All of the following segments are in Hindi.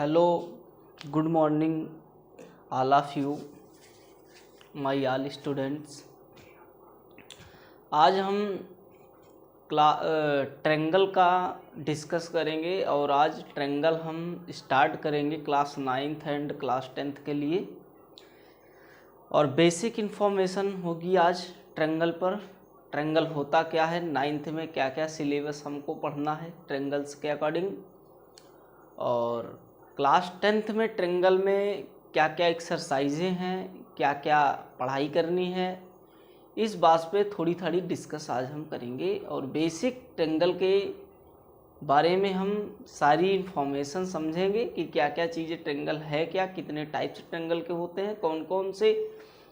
Hello, good morning, all of you, my all students. आज हम ट्रेंगल का डिस्कस करेंगे और आज ट्रेंगल हम स्टार्ट करेंगे class 9th and class 10th के लिए। और बेसिक इन्फॉर्मेशन होगी आज ट्रेंगल पर। ट्रेंगल होता क्या है, 9th में क्या क्या सिलेबस हमको पढ़ना है ट्रेंगल्स के अकॉर्डिंग, और क्लास 10th में ट्रेंगल में क्या क्या एक्सरसाइजें हैं, क्या क्या पढ़ाई करनी है, इस बात पे थोड़ी थोड़ी डिस्कस आज हम करेंगे। और बेसिक ट्रेंगल के बारे में हम सारी इन्फॉर्मेशन समझेंगे कि क्या क्या चीज़ें ट्रेंगल है, क्या कितने टाइप्स ट्रेंगल के होते हैं, कौन कौन से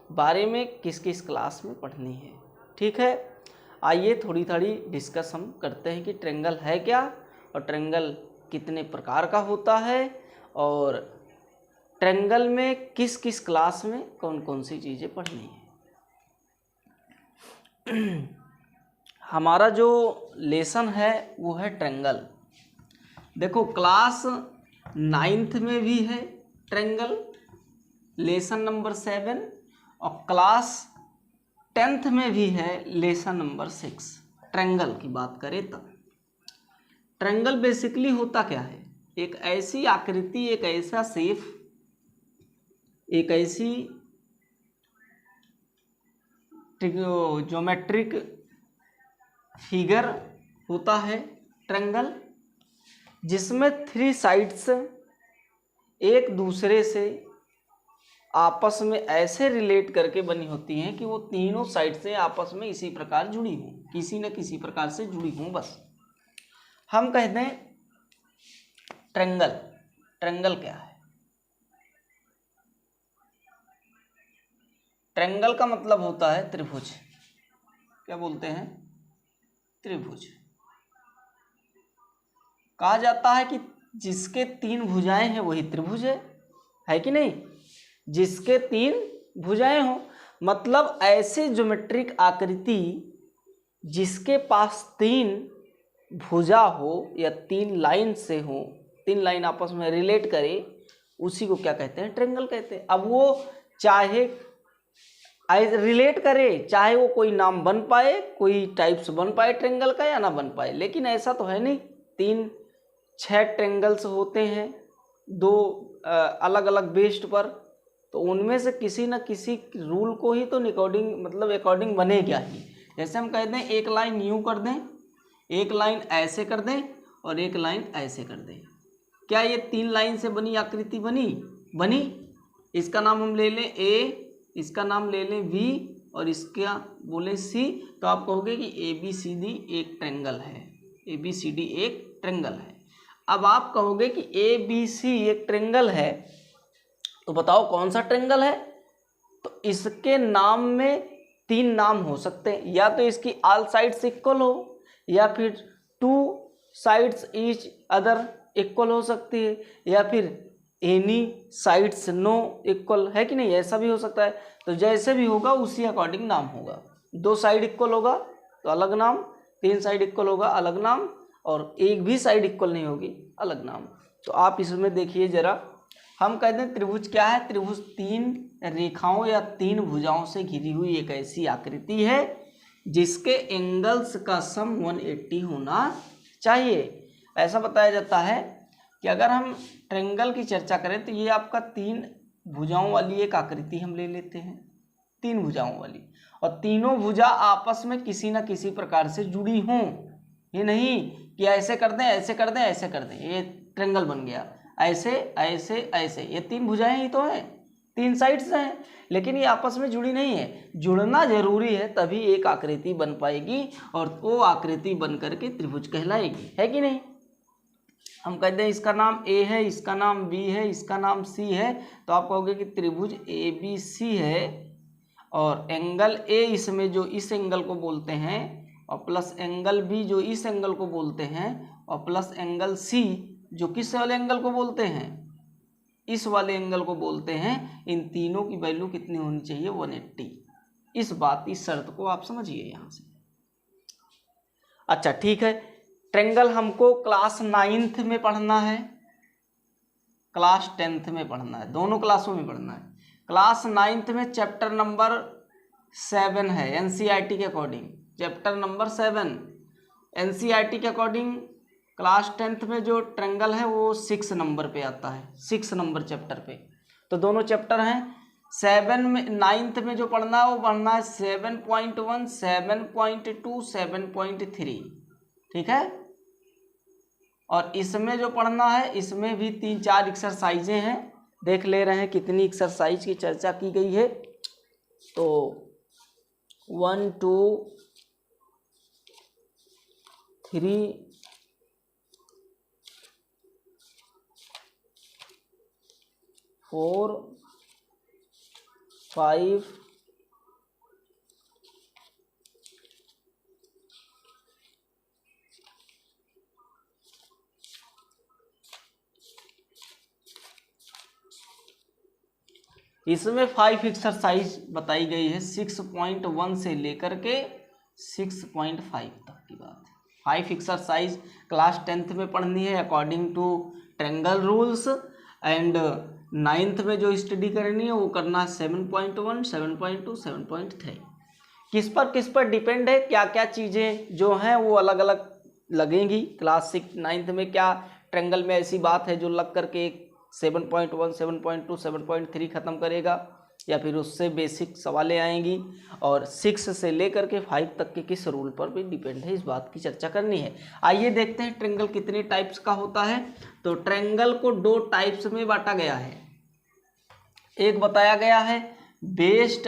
बारे में किस किस क्लास में पढ़नी है। ठीक है, आइए थोड़ी थोड़ी डिस्कस हम करते हैं कि ट्रेंगल है क्या और ट्रेंगल कितने प्रकार का होता है और ट्रेंगल में किस किस क्लास में कौन कौन सी चीज़ें पढ़नी है। हमारा जो लेसन है वो है ट्रेंगल। देखो, क्लास 9th में भी है ट्रेंगल, लेसन नंबर 7, और क्लास 10th में भी है लेसन नंबर 6। ट्रेंगल की बात करें तब ट्रेंगल बेसिकली होता क्या है, एक ऐसी आकृति, एक ऐसा शेप, एक ऐसी ज्योमेट्रिक फिगर होता है ट्रेंगल, जिसमें 3 साइड्स एक दूसरे से आपस में ऐसे रिलेट करके बनी होती हैं कि वो तीनों साइड से आपस में इसी प्रकार जुड़ी हों, किसी न किसी प्रकार से जुड़ी हों। बस हम कहते हैं ट्रेंगल। ट्रेंगल क्या है? ट्रेंगल का मतलब होता है त्रिभुज। क्या बोलते हैं? त्रिभुज। कहा जाता है कि जिसके 3 भुजाएं हैं वही त्रिभुज है कि नहीं? जिसके 3 भुजाएं हो, मतलब ऐसे ज्योमेट्रिक आकृति जिसके पास 3 भुजा हो या 3 लाइन से हो, 3 लाइन आपस में रिलेट करे, उसी को क्या कहते हैं? ट्रेंगल कहते हैं। अब वो चाहे रिलेट करे, चाहे वो कोई नाम बन पाए, कोई टाइप्स बन पाए ट्रेंगल का या ना बन पाए, लेकिन ऐसा तो है नहीं। 6 ट्रेंगल्स होते हैं, 2 अलग अलग बेस्ड पर, तो उनमें से किसी न किसी रूल को ही तो अकॉर्डिंग बने क्या ही। जैसे हम कहते हैं एक लाइन यूं कर दें, एक लाइन ऐसे कर दें और एक लाइन ऐसे कर दें, क्या ये 3 लाइन से बनी आकृति बनी? इसका नाम हम ले लें ए, इसका नाम ले लें बी और इसका बोले सी, तो आप कहोगे कि ABCD एक ट्रेंगल है। ABCD एक ट्रेंगल है। अब आप कहोगे कि ABC एक ट्रेंगल है, तो बताओ कौन सा ट्रेंगल है? तो इसके नाम में 3 नाम हो सकते हैं, या तो इसकी ऑल साइड्स इक्वल हो, या फिर 2 साइड्स ईच अदर इक्वल हो सकती है, या फिर एनी साइड्स नो इक्वल, है कि नहीं? ऐसा भी हो सकता है। तो जैसे भी होगा उसी अकॉर्डिंग नाम होगा। 2 साइड इक्वल होगा तो अलग नाम, 3 साइड इक्वल होगा अलग नाम, और एक भी साइड इक्वल नहीं होगी अलग नाम। तो आप इसमें देखिए जरा, हम कहते हैं त्रिभुज क्या है? त्रिभुज 3 रेखाओं या 3 भुजाओं से घिरी हुई एक ऐसी आकृति है जिसके एंगल्स का सम 180 होना चाहिए। ऐसा बताया जाता है कि अगर हम ट्रेंगल की चर्चा करें तो ये आपका 3 भुजाओं वाली एक आकृति हम ले लेते हैं, 3 भुजाओं वाली, और तीनों भुजा आपस में किसी न किसी प्रकार से जुड़ी हों। ये नहीं कि ऐसे कर दें, ऐसे कर दें, ऐसे कर दें, ये ट्रेंगल बन गया। ऐसे ऐसे ऐसे, ये 3 भुजाएं ही तो हैं, 3 साइड्स हैं, लेकिन ये आपस में जुड़ी नहीं है। जुड़ना जरूरी है, तभी एक आकृति बन पाएगी और वो आकृति बन करके त्रिभुज कहलाएगी, है कि नहीं? हम कहते हैं इसका नाम A है, इसका नाम B है, इसका नाम C है, तो आप कहोगे कि त्रिभुज ABC है, और एंगल A इसमें जो इस एंगल को बोलते हैं, और प्लस एंगल B जो इस एंगल को बोलते हैं, और प्लस एंगल C जो किस वाले एंगल को बोलते हैं? इस वाले एंगल को बोलते हैं। इन तीनों की वैल्यू कितनी होनी चाहिए? 180। इस शर्त को आप समझिए यहाँ से। अच्छा ठीक है, ट्रेंगल हमको क्लास 9th में पढ़ना है, क्लास 10th में पढ़ना है, दोनों क्लासों में पढ़ना है। क्लास 9th में चैप्टर नंबर 7 है एनसीईआरटी के अकॉर्डिंग, चैप्टर नंबर 7 एनसीईआरटी के अकॉर्डिंग। क्लास 10th में जो ट्रेंगल है वो 6 नंबर पे आता है, 6 नंबर चैप्टर पे। तो दोनों चैप्टर हैं। 7 में 9th में जो पढ़ना है वो पढ़ना है 7.1, 7.2, 7.3, ठीक है। और इसमें जो पढ़ना है इसमें भी 3-4 एक्सरसाइजें हैं, देख ले रहे हैं कितनी एक्सरसाइज की चर्चा की गई है। तो 1, 2, 3, 4, 5, इसमें 5 एक्सरसाइज बताई गई है 6.1 से लेकर के 6.5 तक की बात है। 5 एक्सरसाइज क्लास 10th में पढ़नी है according to triangle rules, and 9th में जो स्टडी करनी है वो करना है 7.1, 7.2, 7.3। किस पर डिपेंड है, क्या क्या चीज़ें जो हैं वो अलग अलग लगेंगी। क्लास 6 9th में क्या ट्रेंगल में ऐसी बात है जो लग करके 7.1, 7.2, 7.3 ख़त्म करेगा, या फिर उससे बेसिक सवालें आएंगी। और 6 से लेकर के 5 तक के किस रूल पर भी डिपेंड है, इस बात की चर्चा करनी है। आइए देखते हैं ट्रेंगल कितने टाइप्स का होता है। तो ट्रेंगल को 2 टाइप्स में बांटा गया है। एक बताया गया है बेस्ड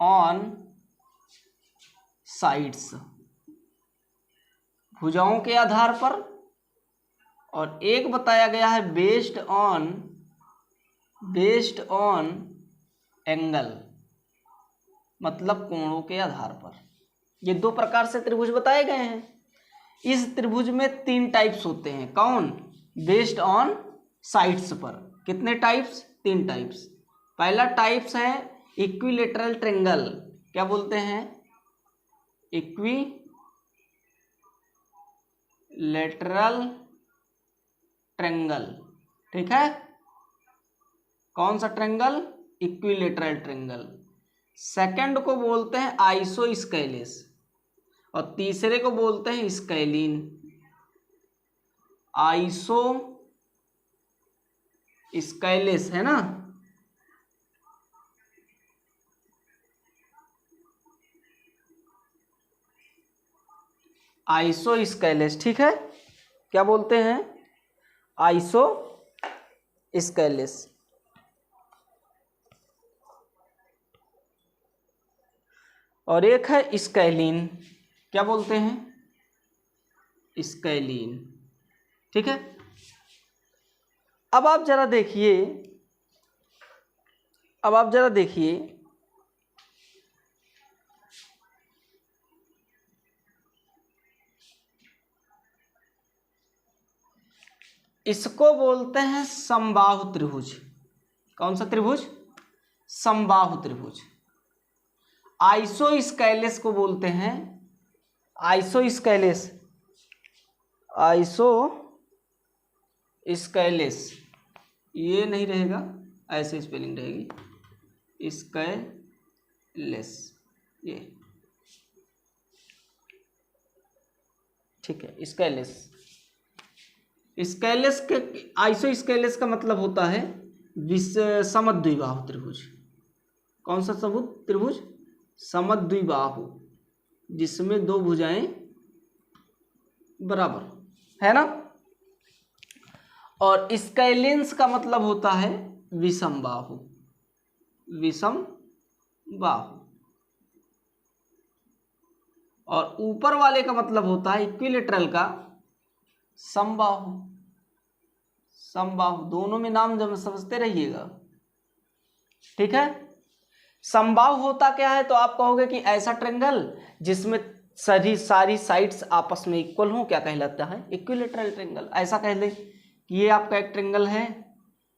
ऑन साइड्स, भुजाओं के आधार पर, और एक बताया गया है बेस्ड ऑन एंगल, मतलब कोणों के आधार पर। ये 2 प्रकार से त्रिभुज बताए गए हैं। इस त्रिभुज में 3 टाइप्स होते हैं। कौन? बेस्ड ऑन साइड्स पर। कितने टाइप्स? 3 टाइप्स। पहला टाइप्स है इक्विलेटरल ट्रेंगल। क्या बोलते हैं? इक्विलेटरल ट्रेंगल, ठीक है। कौन सा ट्रेंगल? Equilateral triangle. सेकंड को बोलते हैं आइसोस्केलेस, और तीसरे को बोलते हैं स्केलीन। आइसोस्केलेस है ना, आइसोस्केलेस, ठीक है। क्या बोलते हैं? आइसोस्केलेस। और एक है स्केलीन। क्या बोलते हैं? स्केलीन, ठीक है। अब आप जरा देखिए, इसको बोलते हैं समबाहु त्रिभुज। कौन सा त्रिभुज? समबाहु त्रिभुज। आइसोस्केलेस को बोलते हैं आइसोस्केलेस, ये नहीं रहेगा, ऐसे स्पेलिंग रहेगी, स्केलेस, ये ठीक है। स्केलेस के आइसोस्केलेस का मतलब होता है समद्विबाहु त्रिभुज। कौन सा त्रिभुज? समद्विबाहु, जिसमें 2 भुजाएं बराबर है ना। और स्केलेंस का मतलब होता है विषमबाहु। और ऊपर वाले का मतलब होता है इक्विलेटरल का समबाहु। दोनों में नाम जब समझते रहिएगा, ठीक है। समबाहु होता क्या है? तो आप कहोगे कि ऐसा ट्रेंगल जिसमें सारी साइड्स आपस में इक्वल हों, क्या कहलाता है? Equilateral triangle. ऐसा कह लें कि ये आपका एक ट्रेंगल है,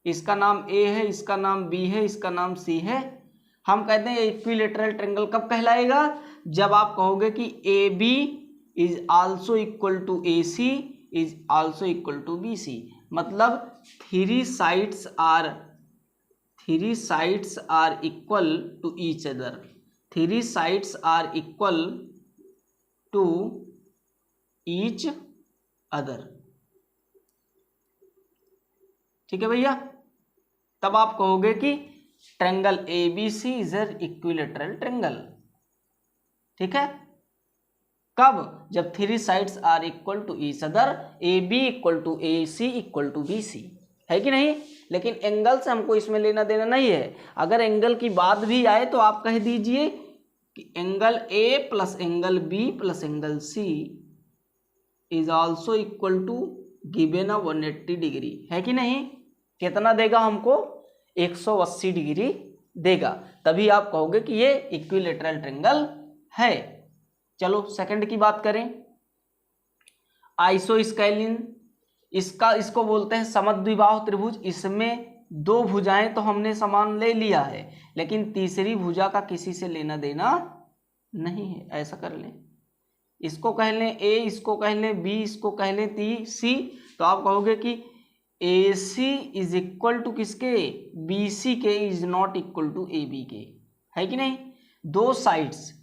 इसका नाम ए है, इसका नाम बी है, इसका नाम सी है। हम कहते हैं ये इक्विलेटरल ट्रेंगल कब कहलाएगा? जब आप कहोगे कि A B is also equal to A C, is also equal to BC। मतलब three sides are equal to each other, three sides are equal to each other. ठीक है भैया, तब आप कहोगे कि triangle ABC is an equilateral triangle. ठीक है, कब? जब three sides are equal to each other, AB equal to AC equal to BC, है कि नहीं। लेकिन एंगल से हमको इसमें लेना देना नहीं है। अगर एंगल की बात भी आए तो आप कह दीजिए कि angle A plus angle B plus angle C is also equal to given a 180 degree, है कि नहीं। कितना देगा हमको? 180 डिग्री देगा, तभी आप कहोगे कि ये इक्विलैटरल ट्रायंगल है। चलो सेकंड की बात करें, आइसोस्केलिन, इसको बोलते हैं समद्विबाहु त्रिभुज। इसमें दो भुजाएं तो हमने समान ले लिया है, लेकिन तीसरी भुजा का किसी से लेना देना नहीं है। ऐसा कर लें, इसको कह लें A, इसको कह लें B, इसको कह लें C, तो आप कहोगे कि AC इज इक्वल टू किसके? BC के is not equal to AB के, है कि नहीं। दो sides,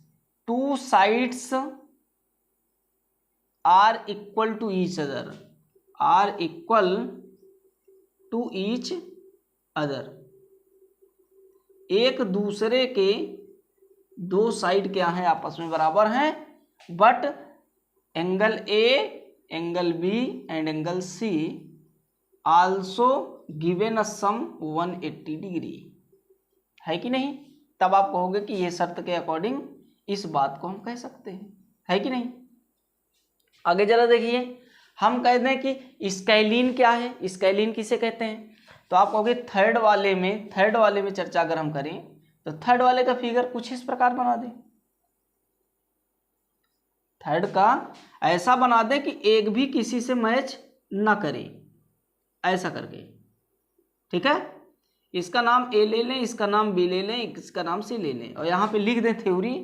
two sides are equal to each other, are equal to each other. एक दूसरे के दो साइड क्या है? आपस में बराबर हैं, but angle A, angle B and angle C also given a sum 180 degree, है कि नहीं। तब आप कहोगे कि ये शर्त के अकॉर्डिंग इस बात को हम कह सकते हैं, है कि नहीं। आगे जरा देखिए, हम कहते हैं कि स्केलिन क्या है, स्केलिन किसे कहते हैं, तो आप कहोगे थर्ड वाले में चर्चा अगर हम करें तो थर्ड वाले का फिगर कुछ इस प्रकार बना दें। थर्ड का ऐसा बना दे कि एक भी किसी से मैच ना करे, ऐसा करके। ठीक है, इसका नाम A ले लें, इसका नाम B ले लें, इसका नाम C ले लें, और यहाँ पे लिख दें थ्योरी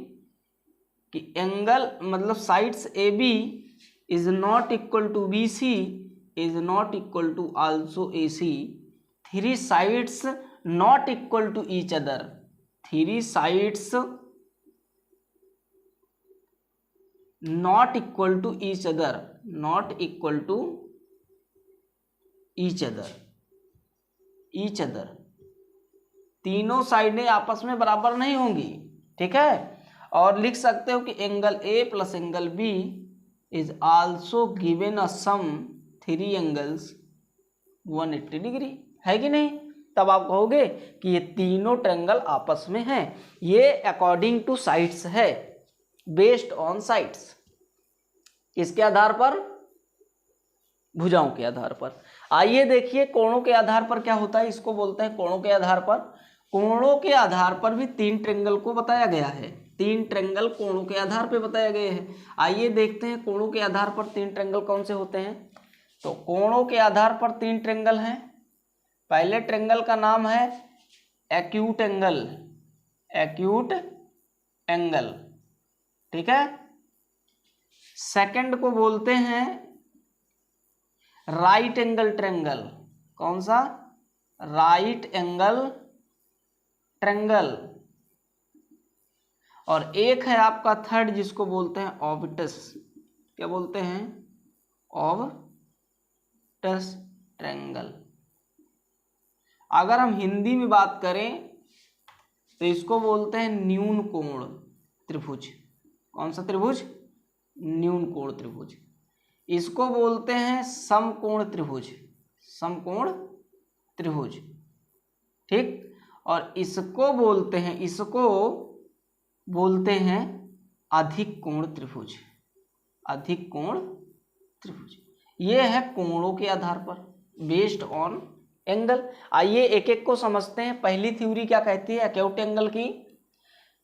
कि एंगल मतलब sides AB is not equal to BC is not equal to also AC, three sides not equal to each other, three sides not equal to each other, not equal to each other, तीनों साइडें आपस में बराबर नहीं होंगी। ठीक है, और लिख सकते हो कि angle A plus angle B is also given a sum three angles 180 degree, है कि नहीं। तब आप कहोगे कि ये तीनों ट्रायंगल आपस में हैं। ये अकॉर्डिंग टू साइड्स है, बेस्ड ऑन साइड्स। किसके आधार पर? भुजाओं के आधार पर। आइए देखिए कोणों के आधार पर क्या होता है, इसको बोलते हैं कोणों के आधार पर। कोणों के आधार पर भी तीन ट्रायंगल को बताया गया है, तीन ट्रायंगल कोणों के आधार पर बताए गए हैं। आइए देखते हैं कोणों के आधार पर तीन ट्रायंगल कौन से होते हैं। तो कोणों के आधार पर तीन ट्रायंगल हैं। पहले ट्रायंगल का नाम है एक्यूट एंगल, एक्यूट एंगल। ठीक है, सेकंड को बोलते हैं राइट एंगल ट्रायंगल। कौन सा? Right angle triangle. और एक है आपका थर्ड जिसको बोलते हैं ऑबिटस। क्या बोलते हैं? ऑबिटस ट्रायंगल। अगर हम हिंदी में बात करें तो इसको बोलते हैं न्यून कोण त्रिभुज। कौन सा त्रिभुज? न्यून कोण त्रिभुज। इसको बोलते हैं समकोण त्रिभुज, समकोण त्रिभुज। ठीक, और इसको बोलते हैं अधिक कोण त्रिभुज, अधिक कोण त्रिभुज। ये है कोणों के आधार पर, बेस्ड ऑन एंगल। आइए एक एक को समझते हैं। पहली थ्योरी क्या कहती है एक्यूट एंगल की?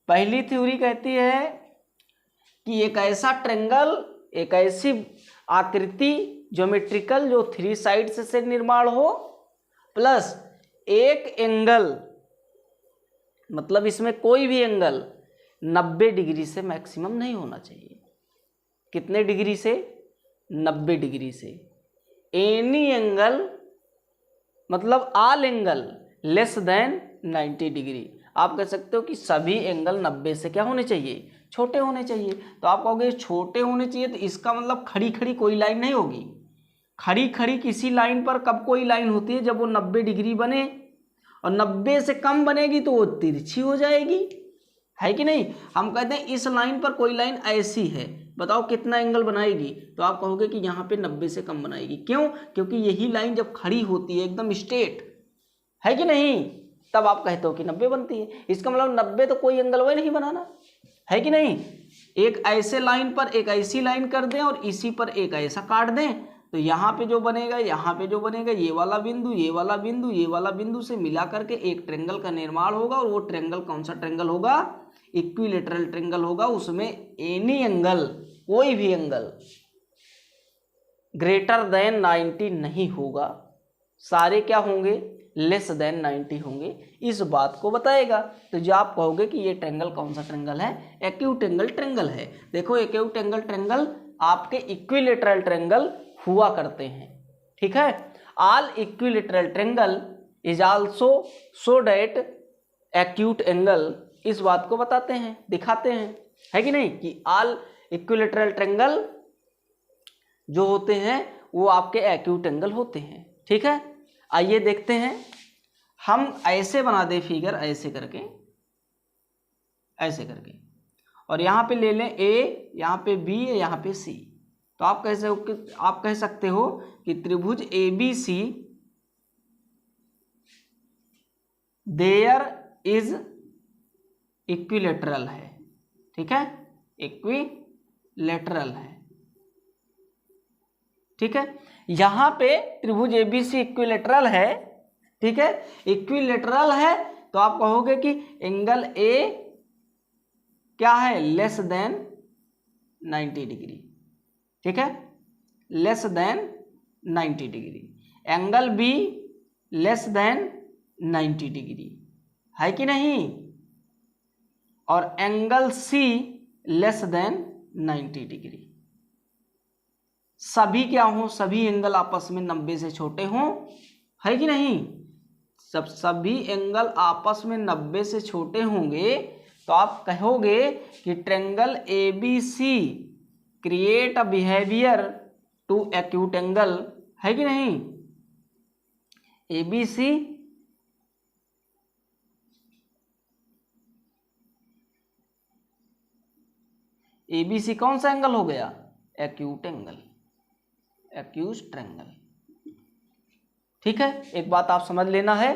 पहली थ्योरी कहती है कि एक ऐसा ट्रायंगल, एक ऐसी आकृति ज्योमेट्रिकल जो थ्री साइड्स से निर्माण हो, प्लस एक एंगल, मतलब इसमें कोई भी एंगल 90 डिग्री से मैक्सिमम नहीं होना चाहिए। कितने डिग्री से? 90 डिग्री से। एनी एंगल मतलब all angle less than 90 degree. आप कह सकते हो कि सभी एंगल 90 से क्या होने चाहिए, छोटे होने चाहिए। तो आप कहोगे छोटे होने चाहिए, तो इसका मतलब खड़ी खड़ी कोई लाइन नहीं होगी। खड़ी खड़ी किसी लाइन पर कब कोई लाइन होती है, जब वो 90 डिग्री बने, और 90 से कम बनेगी तो वो तिरछी हो जाएगी, है कि नहीं। हम कहते हैं इस लाइन पर कोई लाइन ऐसी है, बताओ कितना एंगल बनाएगी, तो आप कहोगे कि यहाँ पे 90 से कम बनाएगी। क्यों? क्योंकि यही लाइन जब खड़ी होती है एकदम स्ट्रेट, है कि नहीं, तब आप कहते हो कि 90 बनती है। इसका मतलब 90 तो कोई एंगल वही नहीं बनाना, है कि नहीं। एक ऐसे लाइन पर एक ऐसी लाइन कर दें और इसी पर एक ऐसा काट दें, तो यहाँ पे जो बनेगा, यहाँ पे जो बनेगा, ये वाला बिंदु, ये वाला बिंदु, ये वाला बिंदु से मिला करके एक ट्रेंगल का निर्माण होगा। और वो ट्रेंगल कौन सा ट्रेंगल होगा, इक्विलेटरल ट्रेंगल होगा। उसमें एनी एंगल, कोई भी एंगल ग्रेटर देन 90 नहीं होगा, सारे क्या होंगे, लेस देन 90 होंगे। इस बात को बताएगा। तो जो आप कहोगे कि ये ट्रेंगल कौन सा ट्रेंगल है, एक्यूट एंगल ट्रेंगल है। देखो एक्यूट एंगल ट्रेंगल आपके इक्विलेटरल ट्रेंगल हुआ करते हैं, ठीक है। All equilateral triangle is also so that acute angle, इस बात को बताते हैं, दिखाते हैं, है कि नहीं, कि ऑल इक्विलेटरल ट्रेंगल जो होते हैं वो आपके एक्यूट एंगल होते हैं, ठीक है। आइए देखते हैं, हम ऐसे बना दे फिगर, ऐसे करके, ऐसे करके, और यहाँ पे ले लें ए, यहाँ पे बी, यहाँ पे सी। तो आप कह सकते हो कि त्रिभुज A B C there is equilateral है, ठीक है, इक्विलेटरल है, ठीक है। यहां पे त्रिभुज एबीसी इक्विलेटरल है, ठीक है, इक्विलेटरल है। तो आप कहोगे कि एंगल ए क्या है, लेस देन 90 डिग्री, ठीक है, less than 90 degree. Angle B less than 90 degree, है कि नहीं। और angle C less than 90 degree. सभी क्या हो, सभी एंगल आपस में 90 से छोटे हों, है कि नहीं। सभी एंगल आपस में 90 से छोटे होंगे, तो आप कहोगे कि triangle A B C create a behaviour two acute angle, है कि नहीं। ए बी सी एबीसी कौन सा एंगल हो गया, एक्यूट एंगल, एक्यूट ट्रेंगल, ठीक है। एक बात आप समझ लेना है,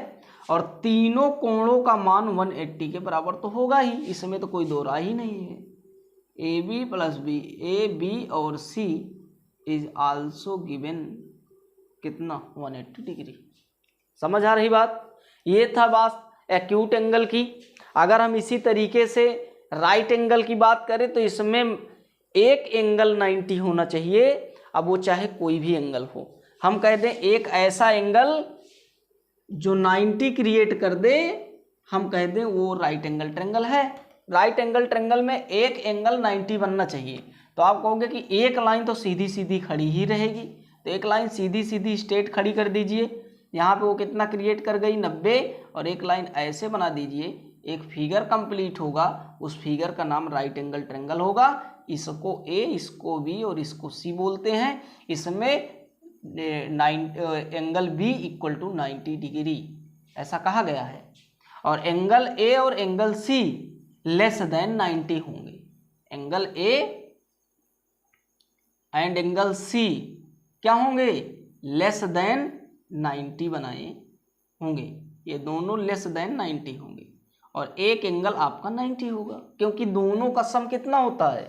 और तीनों कोणों का मान 180 के बराबर तो होगा ही, इसमें तो कोई दो राय ही नहीं है। A B plus B, A B और सी इज आल्सो गिवन कितना, 180 डिग्री। समझ आ रही बात। ये था बात एक्यूट एंगल की। अगर हम इसी तरीके से राइट एंगल की बात करें, तो इसमें एक एंगल 90 होना चाहिए, अब वो चाहे कोई भी एंगल हो। हम कह दें एक ऐसा एंगल जो 90 क्रिएट कर दे, हम कह दें वो राइट एंगल ट्रेंगल है। राइट एंगल ट्रेंगल में एक एंगल 90 बनना चाहिए। तो आप कहोगे कि एक लाइन तो सीधी सीधी खड़ी ही रहेगी, तो एक लाइन सीधी सीधी स्ट्रेट खड़ी कर दीजिए। यहाँ पे वो कितना क्रिएट कर गई, 90, और एक लाइन ऐसे बना दीजिए, एक फिगर कंप्लीट होगा। उस फिगर का नाम राइट एंगल ट्रेंगल होगा। इसको ए, इसको बी और इसको सी बोलते हैं। इसमें angle B equal to 90 degree ऐसा कहा गया है, और एंगल ए और एंगल सी लेस देन 90 होंगे। Angle A and angle C क्या होंगे, लेस देन 90 बनाए होंगे। ये दोनों लेस देन 90 होंगे, और एक एंगल आपका 90 होगा, क्योंकि दोनों का सम कितना होता है,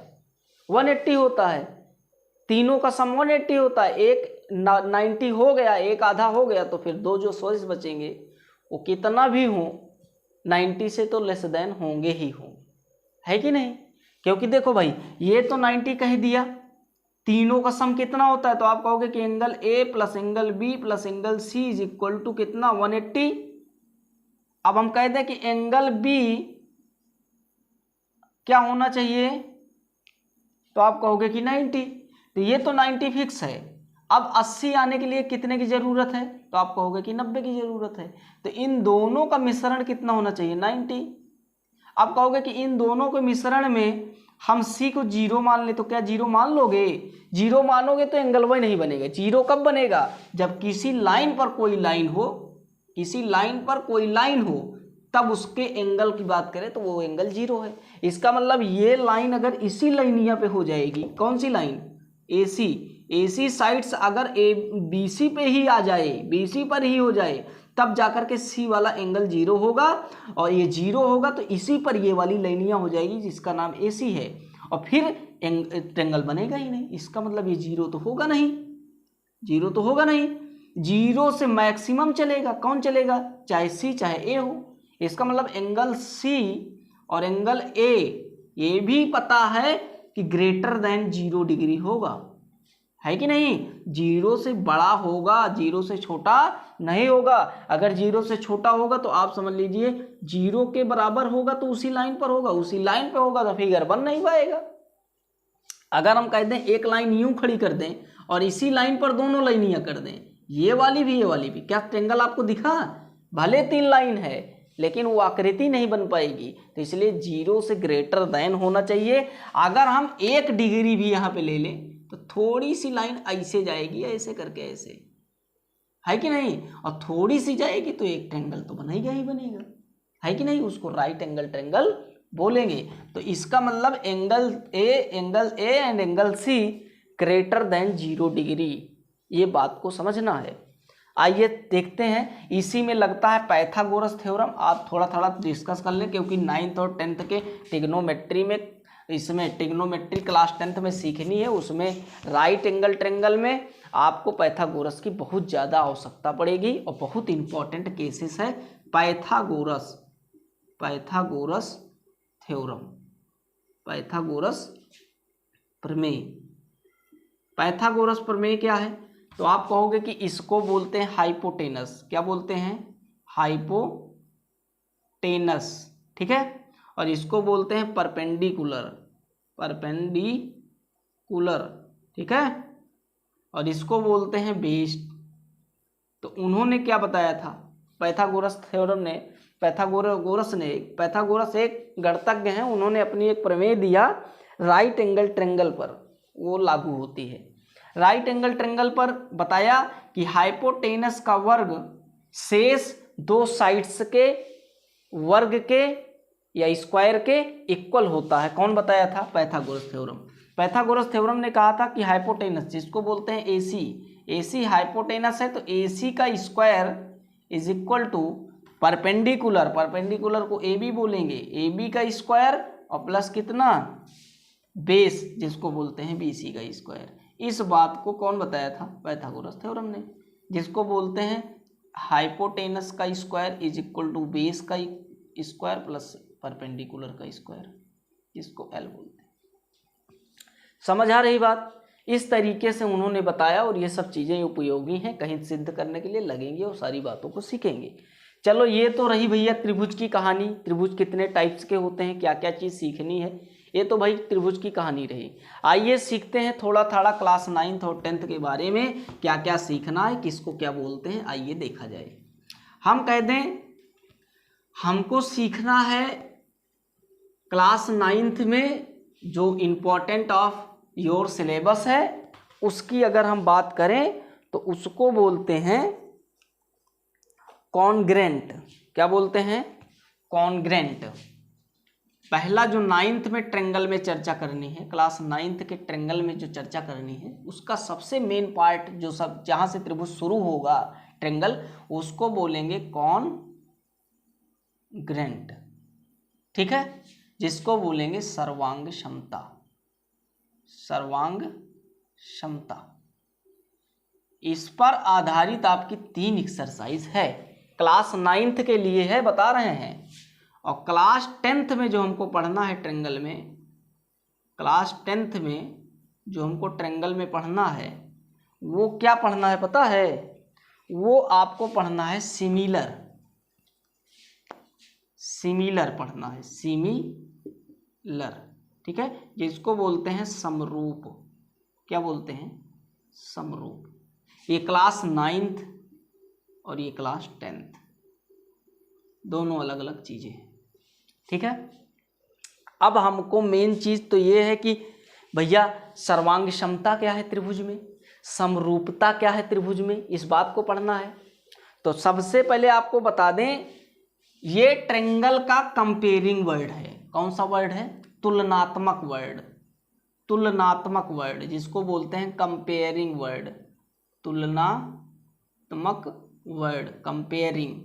180 होता है। तीनों का सम 180 होता है। एक 90 हो गया, एक आधा हो गया, तो फिर दो जो सोर्स बचेंगे वो कितना भी हो 90 से तो लेस देन होंगे ही होंगे, है कि नहीं। क्योंकि देखो भाई, ये तो 90 कह दिया, तीनों का सम कितना होता है, तो आप कहोगे कि angle A plus angle B plus angle C is equal to कितना, 180। अब हम कह दें कि एंगल बी क्या होना चाहिए, तो आप कहोगे कि 90। तो ये तो 90 फिक्स है, अब 80 आने के लिए कितने की ज़रूरत है, तो आप कहोगे कि 90 की ज़रूरत है। तो इन दोनों का मिश्रण कितना होना चाहिए, 90। आप कहोगे कि इन दोनों के मिश्रण में हम सी को 0 मान ले, तो क्या 0 मान लोगे? 0 मानोगे तो एंगल वाई नहीं बनेगा। 0 कब बनेगा, जब किसी लाइन पर कोई लाइन हो, किसी लाइन पर कोई लाइन हो, तब उसके एंगल की बात करें तो वो एंगल 0 है। इसका मतलब ये लाइन अगर इसी लाइनिया पे हो जाएगी, कौन सी लाइन, AC, AC साइड्स अगर BC पे ही आ जाए, BC पर ही हो जाए, तब जाकर के C वाला एंगल 0 होगा, और ये 0 होगा तो इसी पर ये वाली लाइनियाँ हो जाएगी जिसका नाम AC है, और फिर ट्रेंगल बनेगा ही नहीं। इसका मतलब ये 0 तो होगा नहीं, 0 तो होगा नहीं। 0 से मैक्सिमम चलेगा, कौन चलेगा, चाहे C चाहे A हो। इसका मतलब एंगल C और एंगल A ये भी पता है कि ग्रेटर देन 0 डिग्री होगा, है कि नहीं। 0 से बड़ा होगा, 0 से छोटा नहीं होगा। अगर 0 से छोटा होगा तो आप समझ लीजिए 0 के बराबर होगा तो उसी लाइन पर होगा, उसी लाइन पर होगा तो फिगर बन नहीं पाएगा। अगर हम कह दें एक लाइन यूं खड़ी कर दें और इसी लाइन पर दोनों लाइनियां कर दें, ये वाली भी ये वाली भी, क्या ट्रेंगल आपको दिखा? भले 3 लाइन है लेकिन वो आकृति नहीं बन पाएगी। तो इसलिए 0 से ग्रेटर देन होना चाहिए। अगर हम 1 डिग्री भी यहाँ पे ले लें तो थोड़ी सी लाइन ऐसे जाएगी, ऐसे करके ऐसे, है कि नहीं, और थोड़ी सी जाएगी तो एक ट्रेंगल तो बनेगा ही बनेगा, है कि नहीं। उसको राइट एंगल ट्रेंगल बोलेंगे। तो इसका मतलब angle A and angle C greater than 0 degree, ये बात को समझना है। आइए देखते हैं, इसी में लगता है पाइथागोरस थ्योरम। आप थोड़ा थोड़ा डिस्कस कर लें, क्योंकि 9th और 10th के ट्रिग्नोमेट्री में, इसमें ट्रिग्नोमेट्री क्लास 10th में सीखनी है, उसमें राइट एंगल ट्रेंगल में आपको पाइथागोरस की बहुत ज़्यादा आवश्यकता पड़ेगी, और बहुत इंपॉर्टेंट केसेस है पाइथागोरस थ्योरम, पाइथागोरस प्रमेय। पाइथागोरस प्रमेय क्या है, तो आप कहोगे कि इसको बोलते हैं हाइपोटेनस। क्या बोलते हैं, हाइपोटेनस, ठीक है। और इसको बोलते हैं परपेंडिकुलर, ठीक है। और इसको बोलते हैं बेस्ड। तो उन्होंने क्या बताया था, पाइथागोरस थ्योरम ने, पाइथागोरस एक गणितज्ञ हैं, उन्होंने अपनी एक प्रमेय दिया राइट एंगल ट्रेंगल पर, वो लागू होती है। राइट एंगल ट्रेंगल पर बताया कि हाइपोटेनस का वर्ग शेष 2 साइड्स के वर्ग के या स्क्वायर के इक्वल होता है। कौन बताया था, पाइथागोरस थ्योरम। पाइथागोरस थ्योरम ने कहा था कि हाइपोटेनस, जिसको बोलते हैं AC हाइपोटेनस है, तो AC का square is equal to perpendicular को AB बोलेंगे, AB का स्क्वायर और प्लस कितना, बेस, जिसको बोलते हैं BC का स्क्वायर। इस बात को कौन बताया था, पाइथागोरस थ्योरम ने, जिसको बोलते हैं हाइपोटेनस का square is equal to base का स्क्वायर प्लस परपेंडिकुलर का स्क्वायर, जिसको L बोलते हैं। समझ आ रही बात। इस तरीके से उन्होंने बताया, और ये सब चीज़ें उपयोगी हैं, कहीं सिद्ध करने के लिए लगेंगे और सारी बातों को सीखेंगे। चलो ये तो रही भैया त्रिभुज की कहानी। त्रिभुज कितने टाइप्स के होते हैं, क्या क्या चीज़ सीखनी है, ये तो भाई त्रिभुज की कहानी रही। आइए सीखते हैं थोड़ा थोड़ा क्लास 9th और 10th के बारे में, क्या क्या सीखना है, किसको क्या बोलते हैं, आइए देखा जाए। हम कह दें हमको सीखना है क्लास 9th में जो इम्पोर्टेंट ऑफ योर सिलेबस है, उसकी अगर हम बात करें तो उसको बोलते हैं कॉन्ग्रेंट। क्या बोलते हैं, कॉन्ग्रेंट। पहला जो 9th में ट्रेंगल में चर्चा करनी है, क्लास 9th के ट्रेंगल में जो चर्चा करनी है, उसका सबसे मेन पार्ट जो सब जहाँ से त्रिभुज शुरू होगा ट्रेंगल, उसको बोलेंगे कॉन्ग्रेंट, ठीक है, जिसको बोलेंगे सर्वांग क्षमता। इस पर आधारित आपकी 3 एक्सरसाइज है, क्लास 9th के लिए है, बता रहे हैं। और क्लास 10th में जो हमको पढ़ना है ट्रेंगल में, क्लास 10th में जो हमको ट्रेंगल में पढ़ना है, वो क्या पढ़ना है पता है, वो आपको पढ़ना है सिमिलर पढ़ना है, सिमिलर, ठीक है, जिसको बोलते हैं समरूप। क्या बोलते हैं, समरूप। ये क्लास 9th और ये क्लास 10th, दोनों अलग अलग चीज़ें हैं। ठीक है, अब हमको मेन चीज़ तो ये है कि भैया सर्वांग क्षमता क्या है त्रिभुज में, समरूपता क्या है त्रिभुज में, इस बात को पढ़ना है। तो सबसे पहले आपको बता दें, ये ट्रायंगल का कंपेयरिंग वर्ड है। कौन सा वर्ड है? तुलनात्मक वर्ड, तुलनात्मक वर्ड जिसको बोलते हैं कंपेयरिंग वर्ड, तुलनात्मक वर्ड, कंपेयरिंग।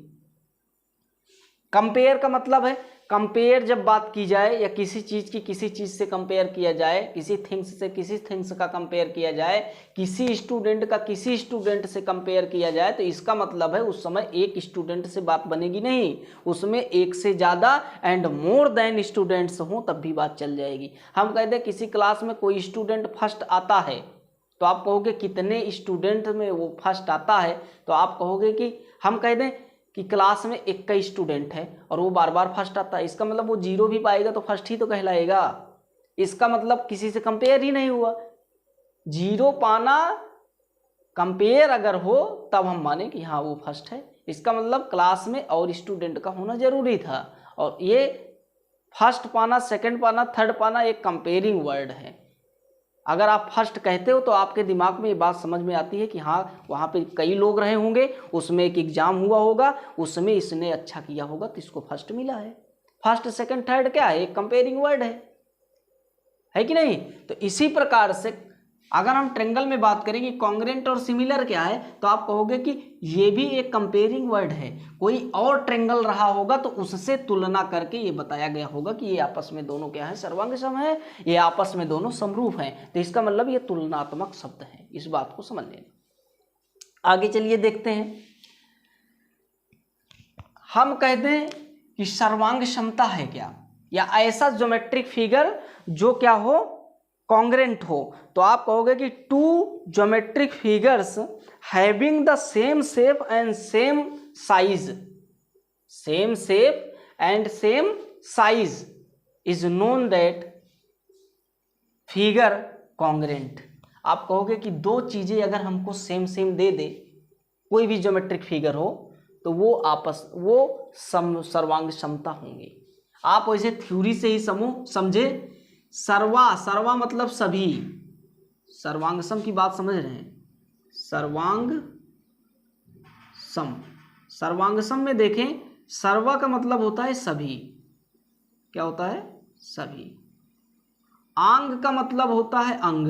कंपेयर का मतलब है, कंपेयर जब बात की जाए या किसी चीज़ की किसी चीज़ से कंपेयर किया जाए, किसी थिंग्स से किसी थिंग्स का कंपेयर किया जाए, किसी स्टूडेंट का किसी स्टूडेंट से कंपेयर किया जाए, तो इसका मतलब है उस समय एक स्टूडेंट से बात बनेगी नहीं, उसमें एक से ज़्यादा एंड मोर देन स्टूडेंट्स हों तब भी बात चल जाएगी। हम कहते हैं किसी क्लास में कोई स्टूडेंट फर्स्ट आता है, तो आप कहोगे कितने स्टूडेंट में वो फर्स्ट आता है, तो आप कहोगे कि हम कह दें कि क्लास में 21 स्टूडेंट है और वो बार बार फर्स्ट आता है, इसका मतलब वो 0 भी पाएगा तो फर्स्ट ही तो कहलाएगा। इसका मतलब किसी से कंपेयर ही नहीं हुआ। 0 पाना कंपेयर अगर हो तब हम माने कि हाँ वो फर्स्ट है। इसका मतलब क्लास में और स्टूडेंट का होना जरूरी था, और ये फर्स्ट पाना, सेकंड पाना, थर्ड पाना एक कंपेयरिंग वर्ड है। अगर आप फर्स्ट कहते हो तो आपके दिमाग में ये बात समझ में आती है कि हाँ वहाँ पे कई लोग रहे होंगे, उसमें एक एग्जाम हुआ होगा, उसमें इसने अच्छा किया होगा तो इसको फर्स्ट मिला है। फर्स्ट सेकंड थर्ड क्या है? एक कंपेयरिंग वर्ड है कि नहीं? तो इसी प्रकार से अगर हम ट्रायंगल में बात करेंगे कॉन्ग्रुएंट और सिमिलर क्या है, तो आप कहोगे कि ये भी एक कंपेयरिंग वर्ड है। कोई और ट्रायंगल रहा होगा तो उससे तुलना करके ये बताया गया होगा कि ये आपस में दोनों क्या है? सर्वांग सम है, ये आपस में दोनों समरूप हैं। तो इसका मतलब ये तुलनात्मक शब्द है, इस बात को समझ लेना। आगे चलिए देखते हैं। हम कहते हैं कि सर्वांग क्षमता है क्या, या ऐसा ज्योमेट्रिक फिगर जो क्या हो? कॉन्ग्रुएंट हो। तो आप कहोगे कि two geometric figures having the same shape and same size, same shape and same size is known that figure congruent. आप कहोगे कि दो चीजें अगर हमको सेम सेम दे दे, कोई भी ज्योमेट्रिक फिगर हो, तो वो सर्वांग क्षमता होंगी। आप वैसे थ्योरी से ही समझे। सर्वा मतलब सभी, सर्वांग सम की बात समझ रहे हैं? सर्वांग सम में देखें, सर्वा का मतलब होता है सभी। क्या होता है? सभी। आंग का मतलब होता है अंग,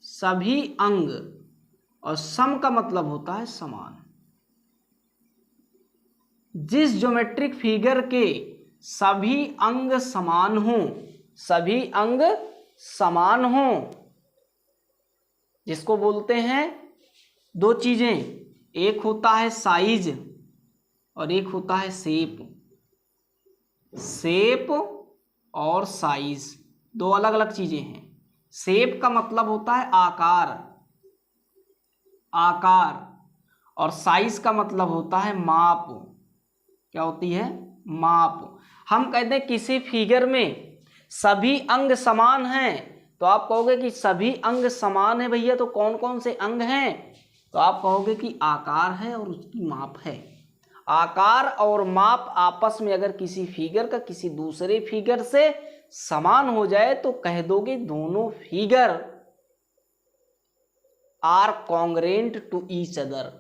सभी अंग, और सम का मतलब होता है समान। जिस ज्योमेट्रिक फिगर के सभी अंग समान हों, सभी अंग समान हों, जिसको बोलते हैं दो चीजें, एक होता है साइज और एक होता है शेप। शेप और साइज दो अलग अलग चीजें हैं। शेप का मतलब होता है आकार, आकार, और साइज का मतलब होता है माप। क्या होती है? माप। हम कहते हैं किसी फिगर में सभी अंग समान हैं, तो आप कहोगे कि सभी अंग समान है भैया, तो कौन कौन से अंग हैं? तो आप कहोगे कि आकार है और उसकी माप है। आकार और माप आपस में अगर किसी फिगर का किसी दूसरे फिगर से समान हो जाए तो कह दोगे दोनों figure are congruent to each other.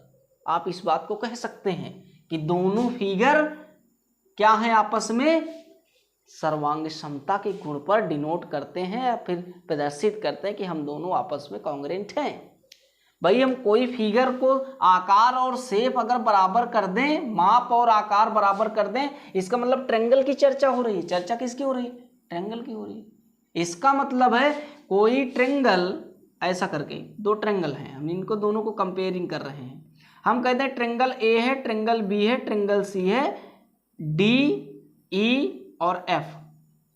आप इस बात को कह सकते हैं कि दोनों फिगर क्या है? आपस में सर्वांग क्षमता के गुण पर डिनोट करते हैं या फिर प्रदर्शित करते हैं कि हम दोनों आपस में कॉन्ग्रुएंट हैं। भाई हम कोई फिगर को आकार और शेप अगर बराबर कर दें, माप और आकार बराबर कर दें, इसका मतलब ट्रायंगल की चर्चा हो रही है। चर्चा किसकी हो रही है? ट्रायंगल की हो रही है। इसका मतलब है कोई ट्रायंगल, ऐसा करके दो ट्रायंगल हैं, हम इनको दोनों को कंपेयरिंग कर रहे हैं। हम कहते हैं ट्रायंगल ए है, ट्रायंगल बी है, ट्रायंगल सी है, डी, ई और एफ,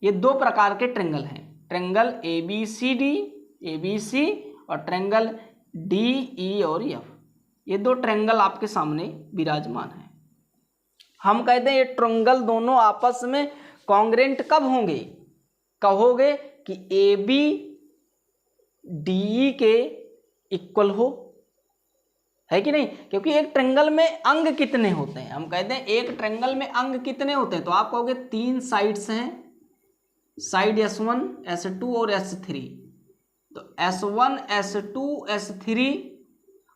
ये दो प्रकार के ट्रायंगल हैं। Triangle A B C D, A B C, और ट्रायंगल डी ई और एफ, ये दो ट्रायंगल आपके सामने विराजमान है। हम कहते हैं ये ट्रायंगल दोनों आपस में कॉन्ग्रुएंट कब होंगे? कहोगे कि ए बी डी ई के इक्वल हो, है कि नहीं, क्योंकि एक ट्रायंगल में अंग कितने होते हैं, हम कहते हैं एक ट्रायंगल में अंग कितने होते हैं, तो आप कहोगे 3 साइड्स हैं, साइड S1 S2 और S3, तो S1 S2 S3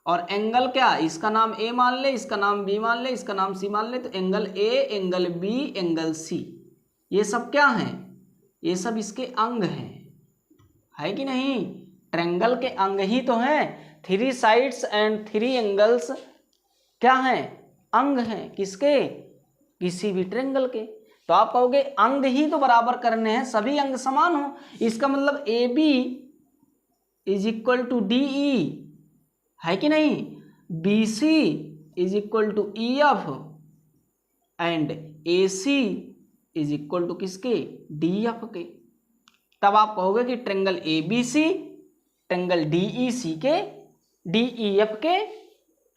और एंगल क्या, इसका नाम A मान ले, इसका नाम B मान ले, इसका नाम C मान ले, तो angle A angle B angle C, ये सब क्या हैं, ये सब इसके अंग हैं, है कि नहीं, ट्रायंगल के अंग ही तो हैं, 3 साइड्स एंड 3 एंगल्स क्या हैं, अंग हैं, किसके, किसी भी ट्रायंगल के। तो आप कहोगे अंग ही तो बराबर करने हैं, सभी अंग समान हो, इसका मतलब AB is equal to DE, है कि नहीं, BC is equal to EF and AC is equal to किसके, DF के। तब आप कहोगे कि ट्रायंगल ABC ट्रायंगल DEC के DEF के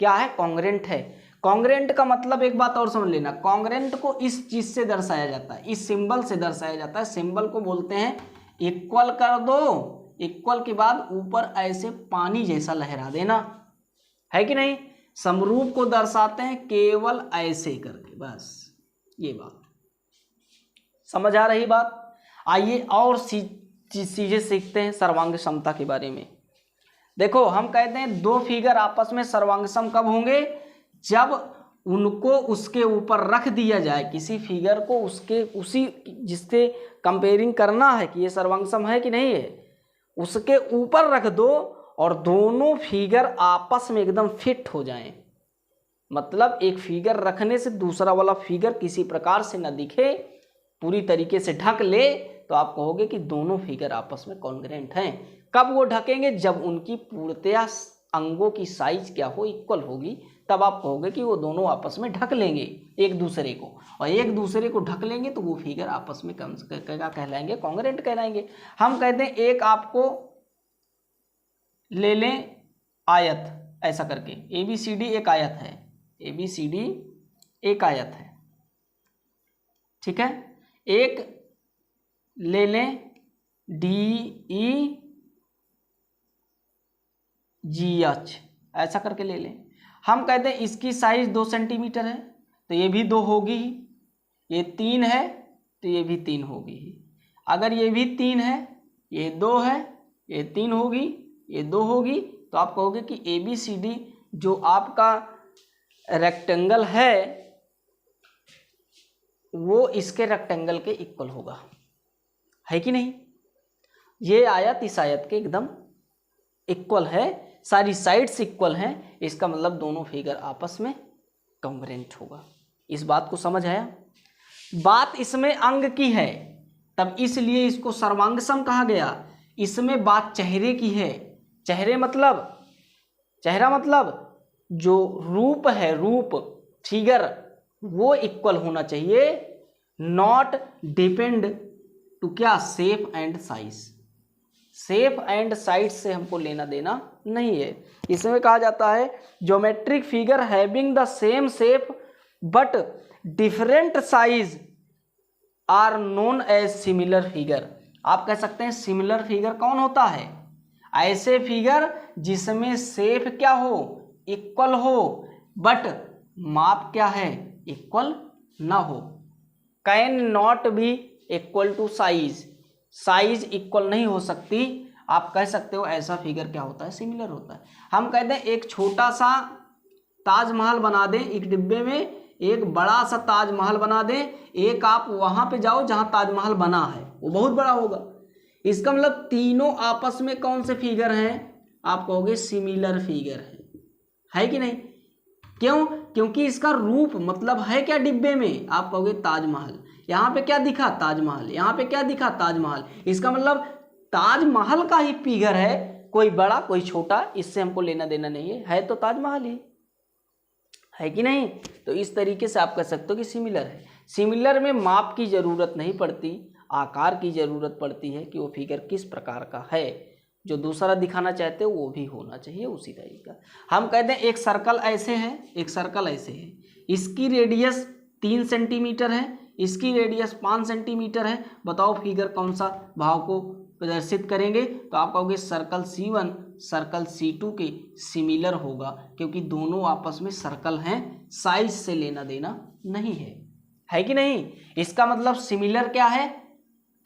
क्या है, कॉन्ग्रेंट है। कॉन्ग्रेंट का मतलब एक बात और समझ लेना, कॉन्ग्रेंट को इस चीज से दर्शाया जाता है, इस सिंबल से दर्शाया जाता है, सिंबल को बोलते हैं इक्वल कर दो, इक्वल के बाद ऊपर ऐसे पानी जैसा लहरा देना, है कि नहीं, समरूप को दर्शाते हैं केवल ऐसे करके, बस ये बात समझ आ रही बात। आइए और चीजें सीखते हैं सर्वांग समता के बारे में। देखो हम कहते हैं 2 फिगर आपस में सर्वांग सम कब होंगे, जब उनको उसके ऊपर रख दिया जाए, किसी फिगर को उसके उसी जिससे कंपेयरिंग करना है कि ये सर्वांग सम है कि नहीं है, उसके ऊपर रख दो और दोनों फिगर आपस में एकदम फिट हो जाएं, मतलब एक फिगर रखने से दूसरा वाला फिगर किसी प्रकार से न दिखे, पूरी तरीके से ढक ले, तो आप कहोगे कि दोनों फिगर आपस में कॉन्ग्रेंट हैं। कब वो ढकेंगे, जब उनकी पूर्णतया अंगों की साइज क्या हो, इक्वल होगी, तब आप कहोगे कि वो दोनों आपस में ढक लेंगे एक दूसरे को, और एक दूसरे को ढक लेंगे तो वो फिगर आपस में क्या कहलाएंगे, कॉन्ग्रेंट कहलाएंगे। हम कहते हैं एक आपको ले लें आयत, ऐसा करके ABCD एक आयत है, ABCD एक आयत है, ठीक है, एक ले लें DEGH ऐसा करके ले लें। हम कहते हैं इसकी साइज 2 सेंटीमीटर है, तो ये भी 2 होगी ही, ये 3 है तो ये भी 3 होगी ही, अगर ये भी 3 है, ये 2 है, ये 3 होगी, ये 2 होगी, तो आप कहोगे कि ABCD जो आपका रेक्टेंगल है वो इसके रेक्टेंगल के इक्वल होगा, है कि नहीं, ये आयत इस आयत के एकदम इक्वल है, सारी साइड्स इक्वल हैं, इसका मतलब दोनों फिगर आपस में कॉन्ग्रेंट होगा। इस बात को समझ आया। बात इसमें अंग की है, तब इसलिए इसको सर्वांग सम कहा गया। इसमें बात चेहरे की है, चेहरा मतलब जो रूप है, रूप फिगर वो इक्वल होना चाहिए, नॉट डिपेंड टू क्या, shape and size, shape and size से हमको लेना देना नहीं है। इसमें कहा जाता है geometric figure having the same shape but different size are known as similar figure. आप कह सकते हैं सिमिलर फिगर कौन होता है, ऐसे फिगर जिसमें शेप क्या हो, इक्वल हो, बट माप क्या है, इक्वल ना हो। Can not be equal to size, size equal नहीं हो सकती, आप कह सकते हो ऐसा फिगर क्या होता है, सिमिलर होता है। हम कहते हैं एक छोटा सा ताजमहल बना दें, एक डिब्बे में एक बड़ा सा ताजमहल बना दें, एक आप वहां पे जाओ जहां ताजमहल बना है, वो बहुत बड़ा होगा, इसका मतलब तीनों आपस में कौन से फिगर हैं, आप कहोगे सिमिलर फिगर है कि नहीं, क्यों, क्योंकि इसका रूप मतलब है क्या डिब्बे में, आप कहोगे ताजमहल, यहाँ पे क्या दिखा, ताजमहल, यहाँ पे क्या दिखा, ताजमहल, इसका मतलब ताजमहल का ही फिगर है, कोई बड़ा कोई छोटा, इससे हमको लेना देना नहीं है तो ताजमहल ही है कि नहीं। तो इस तरीके से आप कह सकते हो कि सिमिलर है। सिमिलर में माप की जरूरत नहीं पड़ती, आकार की जरूरत पड़ती है कि वो फिगर किस प्रकार का है, जो दूसरा दिखाना चाहते हो वो भी होना चाहिए उसी तरीका। हम कहते हैं एक सर्कल ऐसे है, एक सर्कल ऐसे है, इसकी रेडियस 3 सेंटीमीटर है, इसकी रेडियस 5 सेंटीमीटर है, बताओ फिगर कौन सा भाव को प्रदर्शित करेंगे तो आप कहोगे सर्कल C1 सर्कल C2 के सिमिलर होगा, क्योंकि दोनों आपस में सर्कल हैं, साइज से लेना देना नहीं है कि नहीं। इसका मतलब सिमिलर क्या है,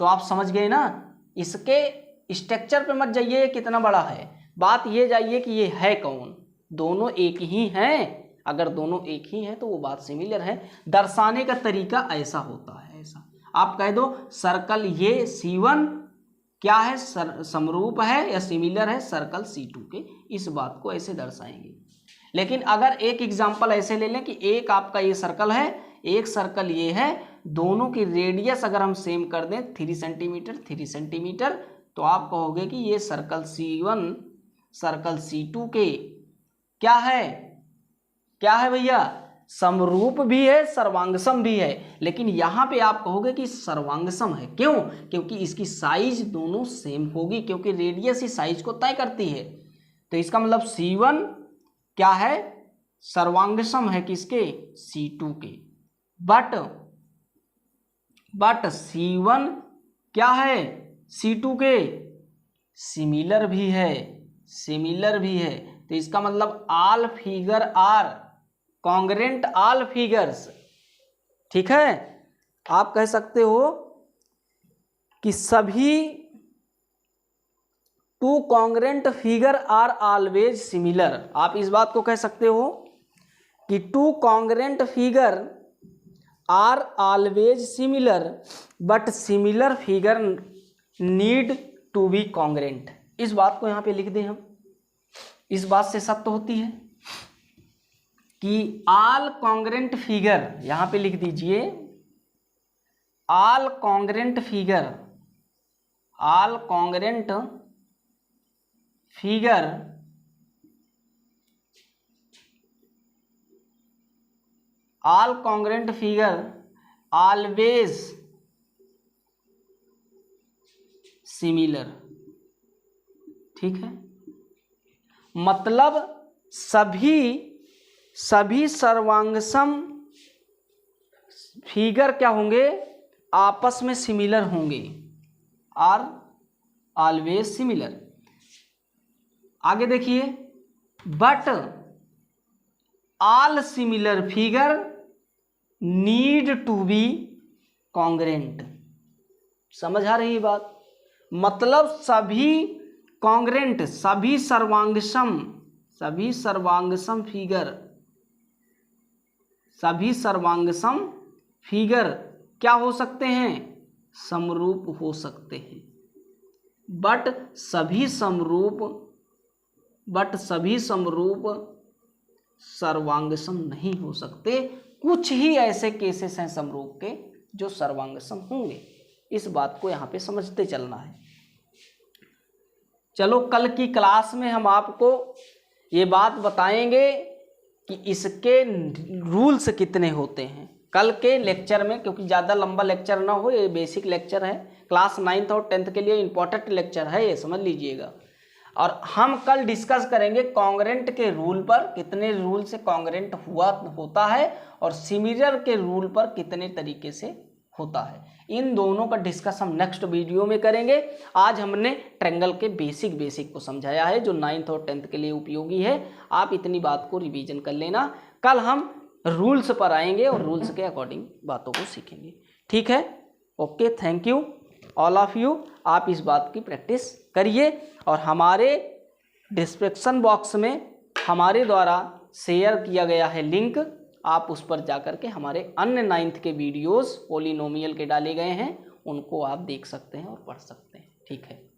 तो आप समझ गए ना। इसके स्ट्रक्चर पे मत जाइए कितना बड़ा है, बात ये जाइए कि ये है कौन, दोनों एक ही हैं। अगर दोनों एक ही हैं तो वो बात सिमिलर है। दर्शाने का तरीका ऐसा होता है, ऐसा आप कह दो सर्कल ये C1 क्या है, समरूप है या सिमिलर है सर्कल C2 के, इस बात को ऐसे दर्शाएंगे। लेकिन अगर एक एग्जांपल ऐसे ले लें कि एक आपका ये सर्कल है, एक सर्कल ये है, दोनों की रेडियस अगर हम सेम कर दें 3 सेंटीमीटर 3 सेंटीमीटर, तो आप कहोगे कि ये सर्कल C1 सर्कल C2 के क्या है भैया, समरूप भी है सर्वांगसम भी है। लेकिन यहाँ पे आप कहोगे कि सर्वांगसम है, क्यों, क्योंकि इसकी साइज दोनों सेम होगी, क्योंकि रेडियस ही साइज को तय करती है। तो इसका मतलब C1 क्या है, सर्वांगसम है किसके, C2 के। बट C1 क्या है, C2 के सिमिलर भी है। तो इसका मतलब all figure are congruent all figures, ठीक है। आप कह सकते हो कि सभी two congruent figure are always similar. आप इस बात को कह सकते हो कि two congruent figure are always similar but similar figure need to be congruent. इस बात को यहाँ पे लिख दें हम, इस बात से सत्य होती है कि ऑल कॉन्ग्रेंट फिगर, यहाँ पे लिख दीजिए all congruent figure always similar, ठीक है। मतलब सभी सर्वांगसम फिगर क्या होंगे, आपस में सिमिलर होंगे, आर ऑलवेज सिमिलर। आगे देखिए, but all similar figure need to be congruent. समझ आ रही बात, मतलब सभी कॉन्ग्रेंट सभी सर्वांगसम फिगर क्या हो सकते हैं, समरूप हो सकते हैं। बट सभी समरूप सर्वांगसम नहीं हो सकते। कुछ ही ऐसे केसेस हैं समरूप के जो सर्वांगसम होंगे। इस बात को यहाँ पे समझते चलना है। चलो कल की क्लास में हम आपको ये बात बताएंगे कि इसके रूल्स कितने होते हैं कल के लेक्चर में, क्योंकि ज़्यादा लंबा लेक्चर ना हो, ये बेसिक लेक्चर है, क्लास 9th और 10th के लिए इम्पोर्टेंट लेक्चर है, ये समझ लीजिएगा। और हम कल डिस्कस करेंगे कॉन्ग्रेंट के रूल पर, कितने रूल से कॉन्ग्रेंट होता है, और सिमिलर के रूल पर कितने तरीके से होता है। इन दोनों का डिस्कस हम नेक्स्ट वीडियो में करेंगे। आज हमने ट्रायंगल के बेसिक को समझाया है जो 9th और 10th के लिए उपयोगी है। आप इतनी बात को रिवीजन कर लेना। कल हम रूल्स पर आएंगे और रूल्स के अकॉर्डिंग बातों को सीखेंगे, ठीक है। Okay, thank you all of you. आप इस बात की प्रैक्टिस करिए और हमारे डिस्क्रिप्शन बॉक्स में हमारे द्वारा शेयर किया गया है लिंक, आप उस पर जाकर के हमारे अन्य 9th के वीडियोस पॉलिनोमियल के डाले गए हैं, उनको आप देख सकते हैं और पढ़ सकते हैं, ठीक है।